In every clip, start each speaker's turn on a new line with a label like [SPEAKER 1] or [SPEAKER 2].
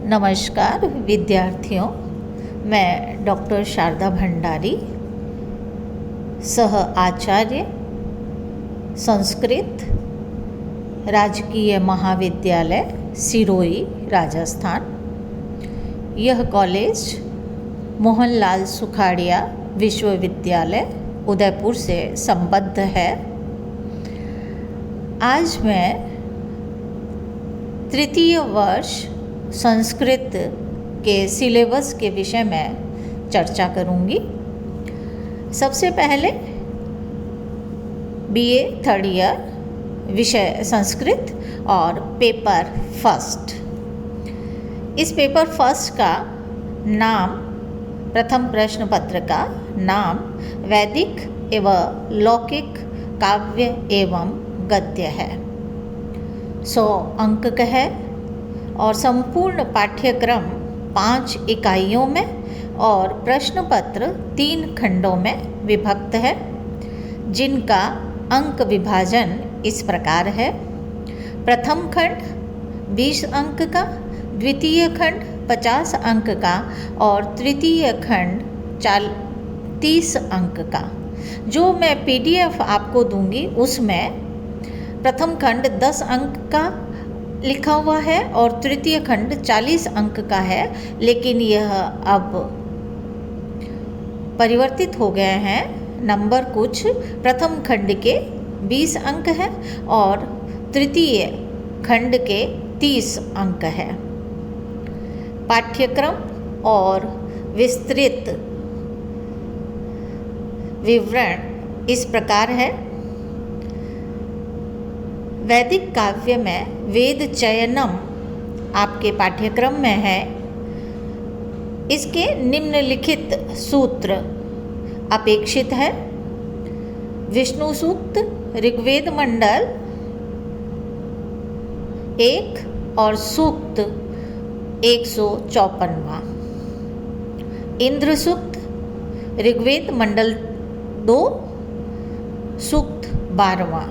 [SPEAKER 1] नमस्कार विद्यार्थियों, मैं डॉक्टर शारदा भंडारी, सह आचार्य संस्कृत, राजकीय महाविद्यालय सिरोही, राजस्थान। यह कॉलेज मोहनलाल सुखाड़िया विश्वविद्यालय उदयपुर से संबद्ध है। आज मैं तृतीय वर्ष संस्कृत के सिलेबस के विषय में चर्चा करूंगी। सबसे पहले बीए थर्ड ईयर विषय संस्कृत और पेपर फर्स्ट। इस पेपर फर्स्ट का नाम, प्रथम प्रश्न पत्र का नाम वैदिक एवं लौकिक काव्य एवं गद्य है। 100 अंक का है और संपूर्ण पाठ्यक्रम 5 इकाइयों में और प्रश्न पत्र 3 खंडों में विभक्त है, जिनका अंक विभाजन इस प्रकार है। प्रथम खंड 20 अंक का, द्वितीय खंड 50 अंक का और तृतीय खंड 30 अंक का। जो मैं PDF आपको दूंगी उसमें प्रथम खंड 10 अंक का लिखा हुआ है और तृतीय खंड 40 अंक का है, लेकिन यह अब परिवर्तित हो गए हैं। नंबर कुछ प्रथम खंड के 20 अंक है और तृतीय खंड के 30 अंक है। पाठ्यक्रम और विस्तृत विवरण इस प्रकार है। वैदिक काव्य में वेद चयनम आपके पाठ्यक्रम में है। इसके निम्नलिखित सूत्र अपेक्षित है। विष्णु सूक्त ऋग्वेद मंडल 1 और सूक्त 154वां। इंद्र सूक्त ऋग्वेद मंडल 2 सूक्त 12वां।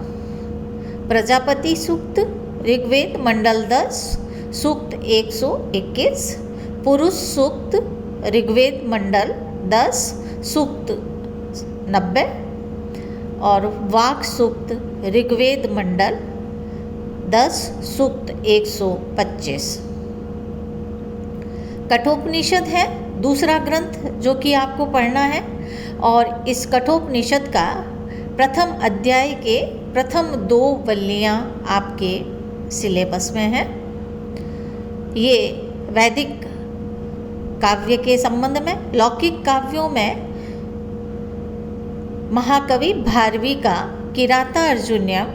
[SPEAKER 1] प्रजापति सूक्त ऋग्वेद मंडल 10 सूक्त 121। पुरुष सूक्त ऋग्वेद मंडल 10 सूक्त 90 और वाक सूक्त ऋग्वेद मंडल 10 सूक्त 125। कठोपनिषद है दूसरा ग्रंथ जो कि आपको पढ़ना है, और इस कठोपनिषद का प्रथम अध्याय के प्रथम 2 वल्लियाँ आपके सिलेबस में हैं। ये वैदिक काव्य के संबंध में। लौकिक काव्यों में महाकवि भारवी का किराता अर्जुनीयम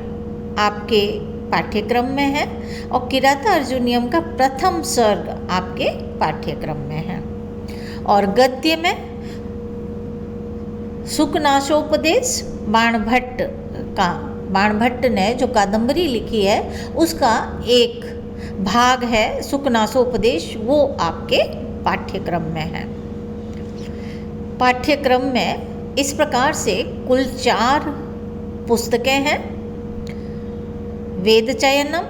[SPEAKER 1] आपके पाठ्यक्रम में है और किराता अर्जुनीयम का प्रथम सर्ग आपके पाठ्यक्रम में है। और गद्य में सुकनाशोपदेश बाणभट्ट ने जो कादंबरी लिखी है उसका एक भाग है सुकनाशोपदेश, वो आपके पाठ्यक्रम में है। पाठ्यक्रम में इस प्रकार से कुल 4 पुस्तकें हैं। वेद चयनम,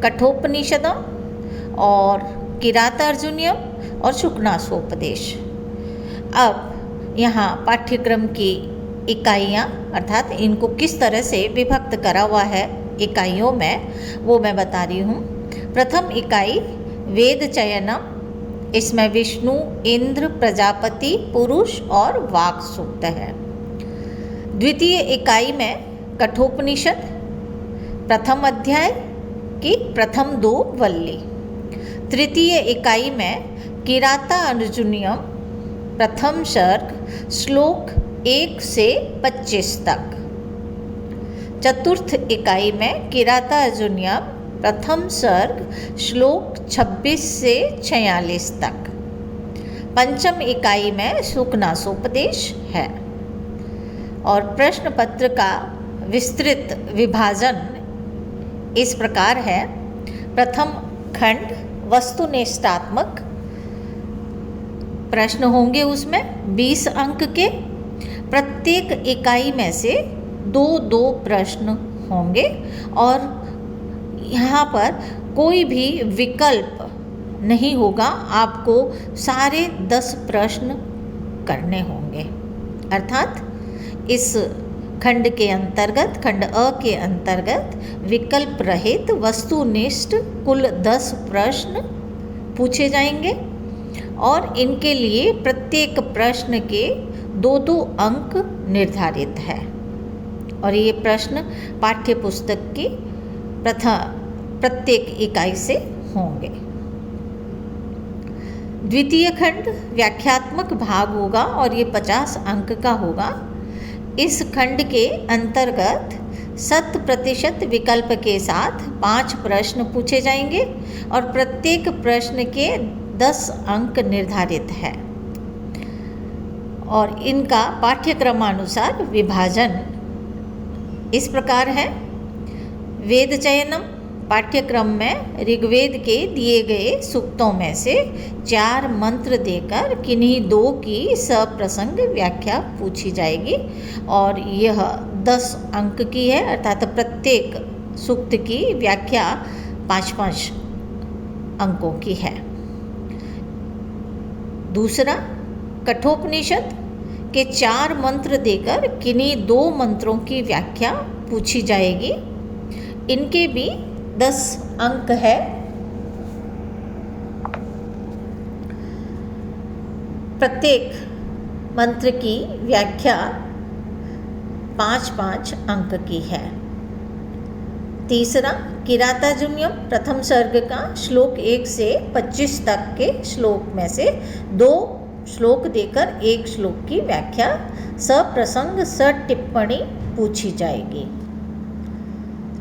[SPEAKER 1] कठोपनिषदम और किरातार्जुनीयम और सुकनासोपदेश। अब यहाँ पाठ्यक्रम की इकाइयाँ, अर्थात इनको किस तरह से विभक्त करा हुआ है इकाइयों में, वो मैं बता रही हूँ। प्रथम इकाई वेद चयनम, इसमें विष्णु, इंद्र, प्रजापति, पुरुष और वाक सूक्त है। द्वितीय इकाई में कठोपनिषद, प्रथम अध्याय की प्रथम 2 वल्ली। तृतीय इकाई में किराता अर्जुनीयम, प्रथम सर्ग श्लोक 1 से 25 तक। चतुर्थ इकाई में किराता अर्जुनीयम, प्रथम सर्ग श्लोक 26 से 46 तक। पंचम इकाई में सुकनासोपदेश है। और प्रश्न पत्र का विस्तृत विभाजन इस प्रकार है। प्रथम खंड वस्तुनिष्ठात्मक प्रश्न होंगे, उसमें 20 अंक के। प्रत्येक इकाई में से 2-2 प्रश्न होंगे और यहाँ पर कोई भी विकल्प नहीं होगा, आपको सारे 10 प्रश्न करने होंगे। अर्थात इस खंड के अंतर्गत, खंड अ के अंतर्गत विकल्प रहित वस्तुनिष्ठ कुल 10 प्रश्न पूछे जाएंगे और इनके लिए प्रत्येक प्रश्न के 2-2 अंक निर्धारित है और ये प्रश्न पाठ्य पुस्तक की प्रत्येक इकाई से होंगे। द्वितीय खंड व्याख्यात्मक भाग होगा और ये 50 अंक का होगा। इस खंड के अंतर्गत 100% विकल्प के साथ 5 प्रश्न पूछे जाएंगे और प्रत्येक प्रश्न के 10 अंक निर्धारित है और इनका पाठ्यक्रमानुसार विभाजन इस प्रकार है। वेद चयनम पाठ्यक्रम में ऋग्वेद के दिए गए सूक्तों में से 4 मंत्र देकर किन्हीं 2 की सप्रसंग व्याख्या पूछी जाएगी और यह 10 अंक की है, अर्थात प्रत्येक सूक्त की व्याख्या 5-5 अंकों की है। दूसरा, कठोपनिषद के 4 मंत्र देकर किन्हीं 2 मंत्रों की व्याख्या पूछी जाएगी। इनके भी 10 अंक है। प्रत्येक मंत्र की व्याख्या 5-5 अंक की है। तीसरा, किरातार्जुनीयम प्रथम सर्ग का श्लोक 1 से 25 तक के श्लोक में से 2 श्लोक देकर 1 श्लोक की व्याख्या सप्रसंग सटिप्पणी पूछी जाएगी।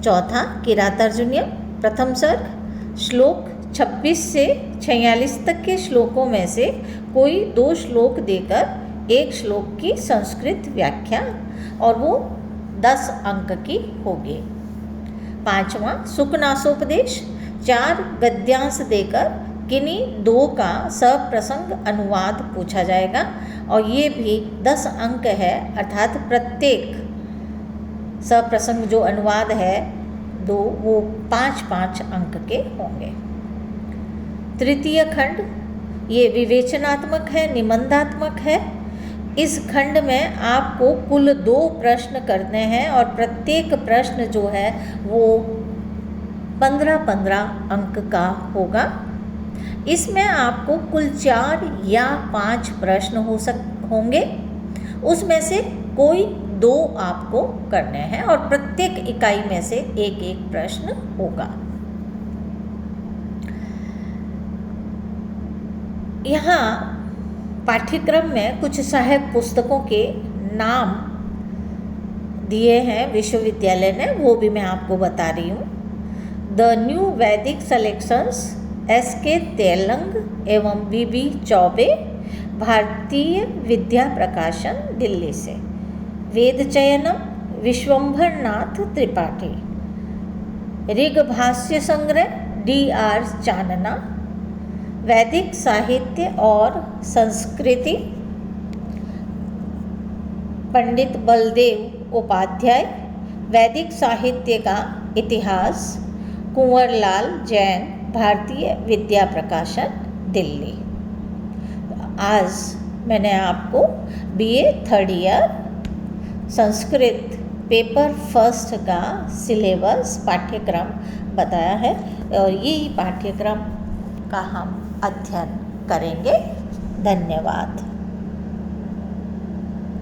[SPEAKER 1] चौथा, किरातार्जुनीयम प्रथम सर्ग श्लोक 26 से 46 तक के श्लोकों में से कोई 2 श्लोक देकर 1 श्लोक की संस्कृत व्याख्या और वो 10 अंक की होगी। पांचवा, सुखनासोपदेश 4 गद्यांश देकर किन्हीं 2 का सप्रसंग अनुवाद पूछा जाएगा और ये भी 10 अंक है, अर्थात प्रत्येक सप्रसंग जो अनुवाद है 2 वो 5-5 अंक के होंगे। तृतीय खंड ये विवेचनात्मक है, निबंधात्मक है। इस खंड में आपको कुल 2 प्रश्न करने हैं और प्रत्येक प्रश्न जो है वो 15-15 अंक का होगा। इसमें आपको कुल 4 या 5 प्रश्न होंगे, उसमें से कोई 2 आपको करने हैं और प्रत्येक इकाई में से 1-1 प्रश्न होगा। यहाँ पाठ्यक्रम में कुछ सहायक पुस्तकों के नाम दिए हैं विश्वविद्यालय ने, वो भी मैं आपको बता रही हूँ। द न्यू वैदिक सलेक्शंस SK तेलंग एवं BB चौबे, भारतीय विद्या प्रकाशन, दिल्ली से। वेद चयनम विश्वंभरनाथ त्रिपाठी। ऋग भाष्य संग्रह DR चानना। वैदिक साहित्य और संस्कृति पंडित बलदेव उपाध्याय। वैदिक साहित्य का इतिहास कुंवरलाल जैन, भारतीय विद्या प्रकाशन, दिल्ली। आज मैंने आपको BA 3rd year Sanskrit paper first का सिलेबस पाठ्यक्रम बताया है और यही पाठ्यक्रम का हम अध्ययन करेंगे। धन्यवाद।